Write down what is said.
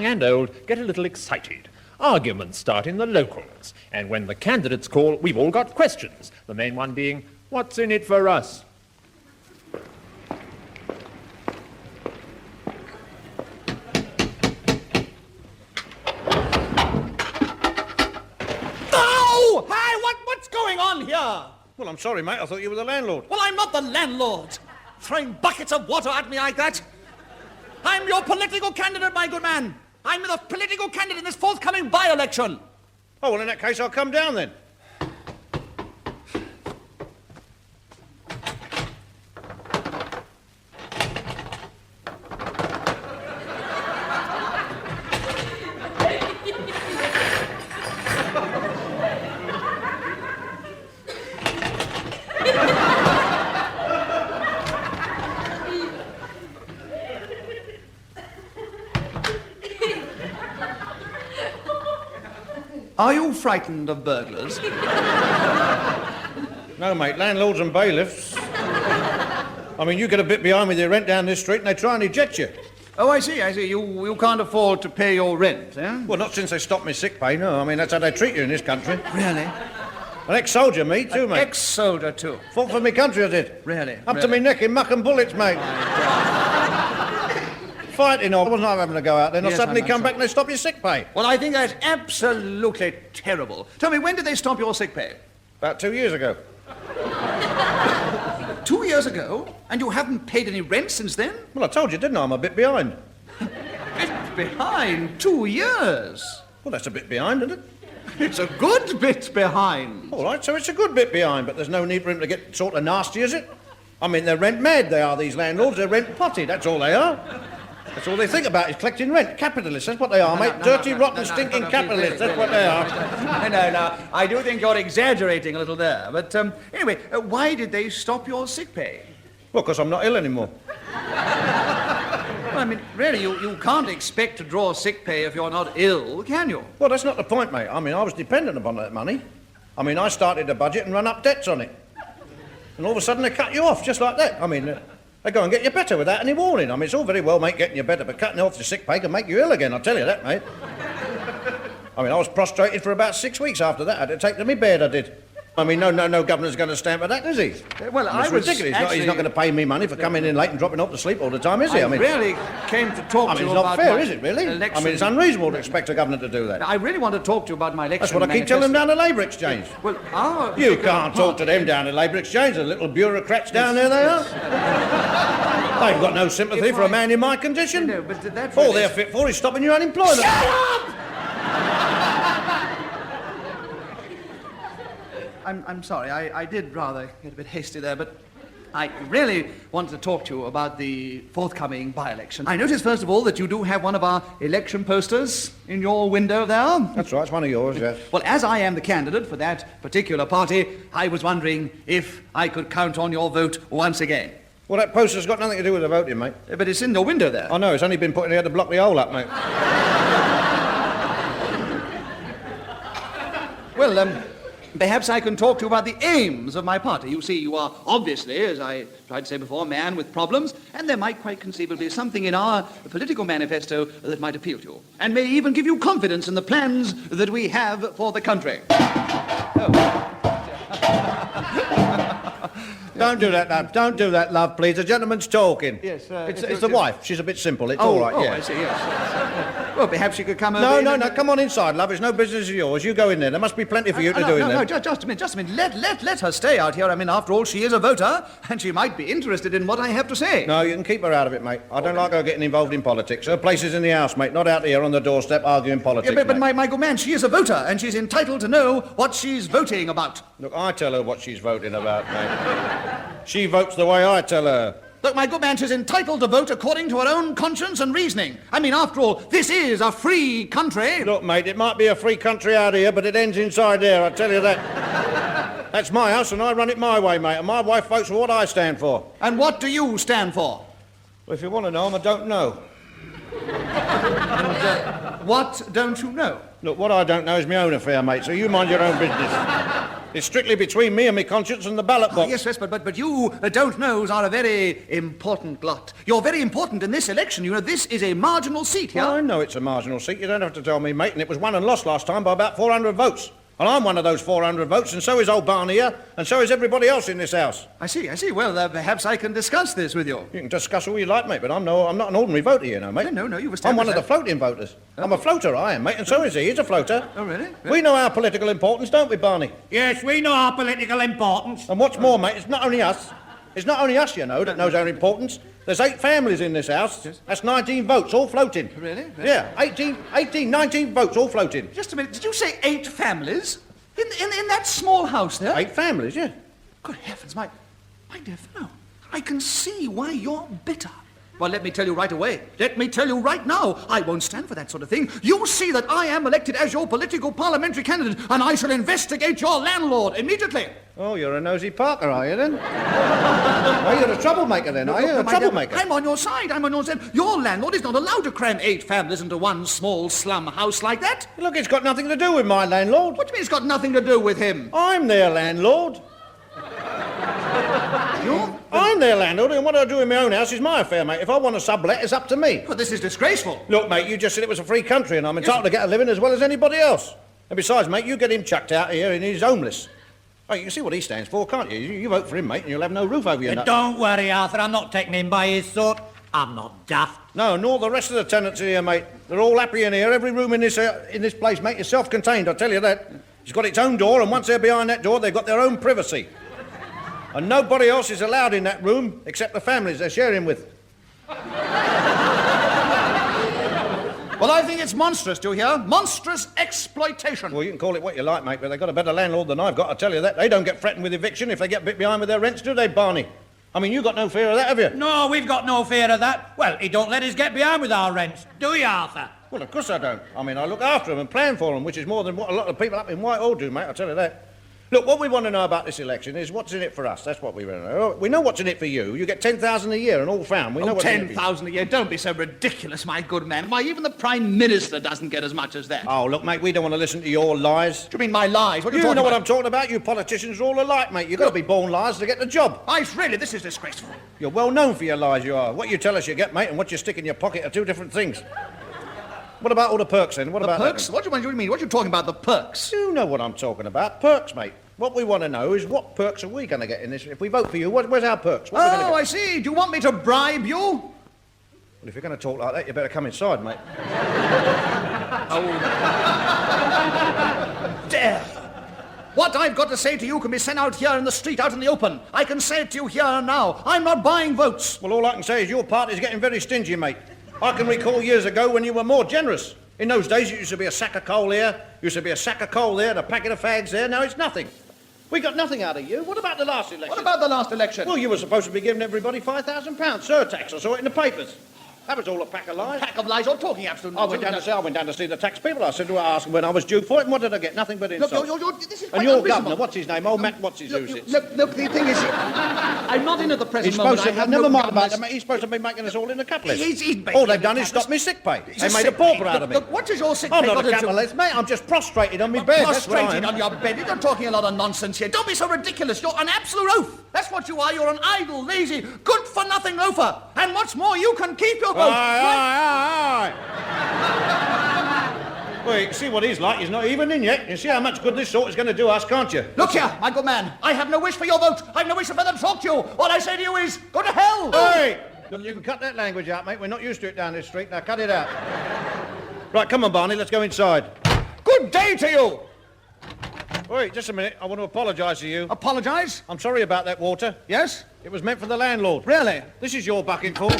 young and old, get a little excited. Arguments start in the locals, and when the candidates call, we've all got questions. The main one being, what's in it for us? Oh! Hi, what's going on here? Well, I'm sorry, mate. I thought you were the landlord. Well, I'm not the landlord. Throwing buckets of water at me like that. I'm your political candidate, my good man. I'm the political candidate in this forthcoming by-election. Oh, well, in that case, I'll come down then. Are you frightened of burglars? No, mate, landlords and bailiffs. I mean, you get a bit behind with your rent down this street and they try and eject you. Oh, I see. You can't afford to pay your rent, eh? Well, not since they stopped me sick pay, no. I mean, that's how they treat you in this country. Really? An ex-soldier, me, too, mate. Ex-soldier, too? Fought for me country, I did. Really? Up to me neck in muck and bullets, mate. Fighting off. I wasn't having to go out then. I'll suddenly come back and they stop your sick pay. Well, I think that's absolutely terrible. Tell me, when did they stop your sick pay? About 2 years ago. 2 years ago? And you haven't paid any rent since then? Well, I told you, didn't I? I'm a bit behind. Bit behind? 2 years? Well, that's a bit behind, isn't it? It's a good bit behind. All right, so it's a good bit behind, but there's no need for him to get sort of nasty, is it? I mean, they're rent mad, they are, these landlords. They're rent potty, that's all they are. That's all they think about is collecting rent. Capitalists, that's what they are, mate. Dirty, rotten, stinking capitalists, that's what they are. No, I do think you're exaggerating a little there. But anyway, why did they stop your sick pay? Well, because I'm not ill anymore. Well, I mean, really, you can't expect to draw sick pay if you're not ill, can you? Well, that's not the point, mate. I mean, I was dependent upon that money. I mean, I started a budget and run up debts on it. And all of a sudden they cut you off, just like that. I mean, they go and get you better without any warning. I mean, it's all very well, mate, getting you better, but cutting off the sick pay can make you ill again, I'll tell you that, mate. I mean, I was prostrated for about 6 weeks after that. I had to take to me bed, I did. I mean, no governor's going to stand for that, is he? Well, I mean, it's ridiculous. He's not going to pay me money for coming in late and dropping off to sleep all the time, is he? I mean, really came to talk to you about it's not fair, is it, really? election. I mean, it's unreasonable to expect a governor to do that. I really want to talk to you about my election. That's what I keep telling them down at Labour Exchange. Well, you can't talk to them down at Labour Exchange, the little bureaucrats down there they are. They've got no sympathy for a man in my condition. No, but that's all they're fit for is stopping your unemployment. Shut up! I'm sorry, I did rather get a bit hasty there, but I really wanted to talk to you about the forthcoming by-election. I noticed, first of all, that you do have one of our election posters in your window there. That's right, it's one of yours, yes. Well, as I am the candidate for that particular party, I was wondering if I could count on your vote once again. Well, that poster's got nothing to do with the voting, mate. But it's in your window there. I know, it's only been put in here to block the hole up, mate. Well, perhaps I can talk to you about the aims of my party. You see, you are obviously, as I tried to say before, a man with problems, and there might quite conceivably be something in our political manifesto that might appeal to you, and may even give you confidence in the plans that we have for the country. Don't do that, love. Don't do that, love, please. The gentleman's talking. Yes, it's the wife. She's a bit simple. It's all right, yeah. I see, yes. Well, perhaps you could come over... No, come on inside, love. It's no business of yours. You go in there. There must be plenty for you to do in there. No, just a minute. Let her stay out here. I mean, after all, she is a voter, and she might be interested in what I have to say. No, you can keep her out of it, mate. I don't like her getting involved in politics. Her place is in the house, mate, not out here on the doorstep arguing politics, but my good man, she is a voter, and she's entitled to know what she's voting about. Look, I tell her what she's voting about, mate. She votes the way I tell her. Look, my good man, she's entitled to vote according to her own conscience and reasoning. I mean, after all, this is a free country. Look, mate, it might be a free country out here, but it ends inside there, I tell you that. That's my house, and I run it my way, mate, and my wife votes for what I stand for. And what do you stand for? Well, if you want to know, I don't know. And, what don't you know? Look, what I don't know is my own affair, mate, so you mind your own business. It's strictly between me and my conscience and the ballot box. Yes, but you don't knows are a very important lot. You're very important in this election. You know, this is a marginal seat here. Well, I know it's a marginal seat. You don't have to tell me, mate. And it was won and lost last time by about 400 votes. And I'm one of those 400 votes, and so is old Barney here, and so is everybody else in this house. I see. Well, perhaps I can discuss this with you. You can discuss all you like, mate, but I'm not an ordinary voter, you know, mate. No, you've established I'm one of the that. floating voters. I'm a floater, I am, mate, and so is he. He's a floater. Oh, really? We know our political importance, don't we, Barney? Yes, we know our political importance. And what's more, mate, it's not only us. It's not only us, you know, that knows our importance. There's 8 families in this house. Yes. That's 19 votes, all floating. Really? Yeah, 19 votes, all floating. Just a minute. Did you say 8 families? In that small house there? 8 families, yeah. Good heavens, my dear fellow. I can see why you're bitter. Well, let me tell you right away. Let me tell you right now. I won't stand for that sort of thing. You see that I am elected as your political parliamentary candidate, and I shall investigate your landlord immediately. Oh, you're a nosy Parker, are you, then? Oh, you're a troublemaker, then, are you? A My dear, troublemaker. I'm on your side. Your landlord is not allowed to cram 8 families into one small slum house like that. Look, it's got nothing to do with my landlord. What do you mean it's got nothing to do with him? I'm their landlord. I'm their landlord, and what I do in my own house is my affair, mate. If I want to sublet, it's up to me. Well, this is disgraceful. Look, mate, you just said it was a free country, and I'm entitled to get a living as well as anybody else. And besides, mate, you get him chucked out here and he's homeless. Oh, you can see what he stands for, can't you? You vote for him, mate, and you'll have no roof over your nut. Don't worry, Arthur, I'm not taking him by his throat. I'm not daft. No, nor the rest of the tenants here, mate. They're all happy in here. Every room in this place, mate, is self-contained, I tell you that. It's got its own door, and once they're behind that door, they've got their own privacy. And nobody else is allowed in that room except the families they're sharing with. Well, I think it's monstrous, do you hear? Monstrous exploitation. Well, you can call it what you like, mate, but they've got a better landlord than I've got, I tell you that. They don't get threatened with eviction if they get bit behind with their rents, do they, Barney? I mean, you got no fear of that, have you? No, we've got no fear of that. Well, he don't let us get behind with our rents, do you, Arthur? Well, of course I don't. I mean, I look after them and plan for them, which is more than what a lot of people up in Whitehall do, mate, I tell you that. Look, what we want to know about this election is what's in it for us. That's what we want to know. We know what's in it for you. You get 10,000 a year and all found. We know what's in it for you. 10,000 a year. Don't be so ridiculous, my good man. Why, even the Prime Minister doesn't get as much as that. Oh, look, mate, we don't want to listen to your lies. Do you mean my lies? What are you You talking know about? what I'm talking about? You politicians are all alike, mate. You've got to be born liars to get the job. Really, this is disgraceful. You're well known for your lies, you are. What you tell us you get, mate, and what you stick in your pocket are 2 different things. What about all the perks, then? What The about perks? that? What do you mean? What are you talking about, the perks? You know what I'm talking about. Perks, mate. What we want to know is what perks are we going to get in this? If we vote for you, where's our perks? What are we Oh, gonna I get? see. Do you want me to bribe you? Well, if you're going to talk like that, you better come inside, mate. Dare! What I've got to say to you can be sent out here in the street, out in the open. I can say it to you here and now. I'm not buying votes. Well, all I can say is your party's getting very stingy, mate. I can recall years ago when you were more generous. In those days, it used to be a sack of coal here, used to be a sack of coal there, and a packet of fags there. Now it's nothing. We got nothing out of you. What about the last election? What about the last election? Well, you were supposed to be giving everybody £5,000 surtax. I saw it in the papers. That was all a pack of lies. Pack of lies. You're talking absolute I went down to see the tax people. I said to ask them when I was due for it, and what did I get? Nothing but Look, insults. this is And quite your unreasonable. governor, what's his name? Old Matt, what's his who's it? Look, the thing is, I'm not in at the present He's moment. supposed to, I have never no mind about governance. that, mate. He's supposed to be making us all in a capitalist. He's All they've done is stop me sick pay. They made a sick pauper pay. out of me. Look, what does your sick I'm pay not got a to do? capitalist, mate. I'm just prostrated on my bed. That's what I Prostrated am. on your bed. You're talking a lot of nonsense here. Don't be so ridiculous. You're an absolute oaf. That's what you are. You're an idle, lazy, good-for-nothing loafer. And what's more, you can keep your vote. Aye. Well, you can see what he's like. He's not even in yet. You see how much good this sort is going to do us, can't you? Look here, my good man. I have no wish for your vote. I have no wish to further talk to you. All I say to you is, go to hell. Hey! You can cut that language out, mate. We're not used to it down this street. Now, cut it out. Right, come on, Barney. Let's go inside. Good day to you. Wait, just a minute. I want to apologise to you. Apologise? I'm sorry about that water. Yes? It was meant for the landlord. Really? This is your bucketful.